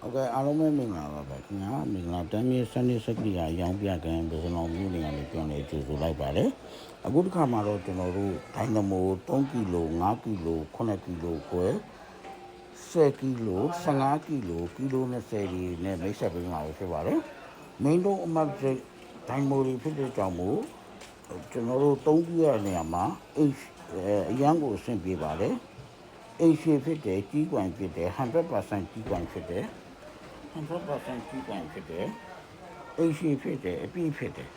Okay, အားလုံးပဲမင်္ဂလာပါပဲခင်ဗျာမင်္ဂလာတမ်းမြေစနေစက်ကလေးရောင်းပြကန်ဘယ်စလုံးမျိုးတွေကနေပြောနေကြိုဆိုလိုက်ပါတယ်အခုတစ်ခါမှာတော့ကျွန်တော်တို့ဒိုင်နမို3ကီလို5ကီလို9ကီလိုခွဲ10ကီလို15ကီလိုကီလို20ဒီနဲ့မိတ်ဆက်ပေးမှာဖြစ်ပါတယ်မင်းတို့အမှတ်ဒိုင်မိုတွေဖြစ်တဲ့ကြောင့်မို့ကျွန်တော်တို့3ခုရနေရာမှာအရန်ကိုအဆင်ပြေပါတယ်အိမ်ရှိဖြစ်တယ်ကြီးကွန်ဖြစ်တယ် 100% ကြီးကွန်ဖြစ်တယ်100% ကြီးကွန်ဖြစ်တယ်အိမ်ရှိဖြစ်တယ်အပြည့်ဖြစ်တယ်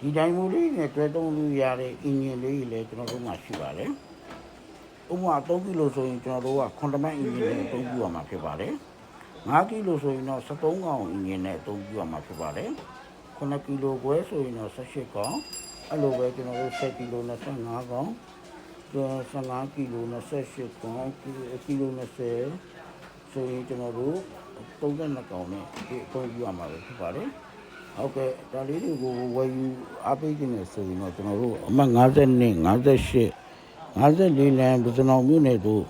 ဒီတိုင်းမျိုးလေးနဲ့တွဲသုံးလို့ရတဲ့အင်ဂျင်လေးလည်းကျွန်တော်တို့မှရှိပါတယ်ဥပမာ3ကီလိုဆိုရင်ကျွန်တော်တို့က9မိုင်အင်ဂျင်နဲ့အသုံးပြုရမှာဖြစ်ပါတယ်5ကီလိုဆိုရင်တော့73កောင်အင်ဂျင်နဲ့အသုံးပြုရမှာဖြစ်ပါတယ်9ကီလိုခွဲဆိုရင်တော့18កောင်အဲ့လိုပဲကျွန်တော်တို့10ကီလို25កောင်15ကီလို28កောင်ကီလို20ဆိုရင်ကျွန်တော်တို့32កောင်နဲ့ဒီအသုံးပြုရမှာဖြစ်ပါတယ်ဟုတ်ကဲ့ဒါလေးတွေကိုဝယ်ယူအားပေးခြင်းနဲ့ဆိုရင်တော့ကျွန်တော်တို့အမှတ်50နဲ့58 54လမ်းပြည်တော်မြို့နယ်တို့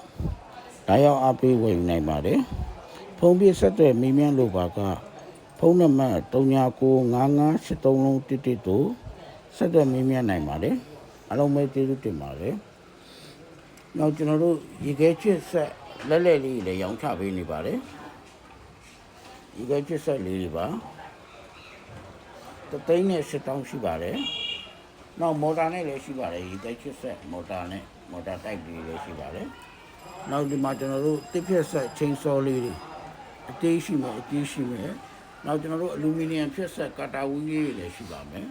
ဓာတ်ရောက်အားပေးဝယ်ယူနိုင်ပါတယ်ဖုန်းပြဆက်တဲ့မိမြန်းလိုပါကဖုန်းနံပါတ်395583လုံးတစ်တို့ဆက်တဲ့မိမြန်းနိုင်ပါတယ်အားလုံးပဲကျေးဇူးတင်ပါတယ်နောက်ကျွန်တော်တို့ရေခဲချစ်ဆက်လက်လေးလည်းရောင်းချပေးနေပါတယ်ရေခဲချစ်ဆက်လေးတွေပါ3သိန်းနဲ့7000ရှိပါတယ်နောက်မော်တာနဲ့လည်းရှိပါတယ်ရေခဲချစ်ဆက်မော်တာနဲ့မော်တာတိုက်လေးလည်းရှိပါတယ်နောက်ဒီမှာကျွန်တော်တို့တစ်ဖြက်ဆက်ချင်းစောလေးတွေအသေးရှိမယ်အကြီးရှိမယ်နောက်ကျွန်တော်တို့အလူမီနီယံဖြက်ဆက်ကာတာဝီးလေးတွေလည်းရှိပါမယ်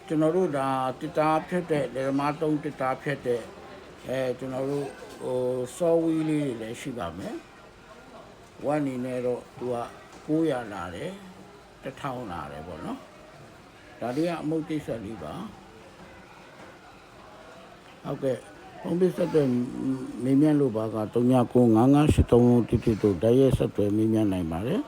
ကျွန်တော်တို့ဒါတစ်သားဖြက်တဲ့လေသမား3တစ်သားဖြက်တဲ့ကျွန်တော်တို့စောဝီးလေးတွေလည်းရှိပါမယ်ဝက်နေနဲ့တော့သူက900လာတယ်1000လာတယ်ပေါ့နော်ဒါတွေကအမုတ်တိတ်ဆက်လေးပါဟုတ်ကဲ့ဖုန်းပြဆက်တဲ့မေးမြန်းလို့ပါက395583တို့တစ်တို့တရက်ဆက်သွယ်မေးမြန်းနိုင်ပါတယ်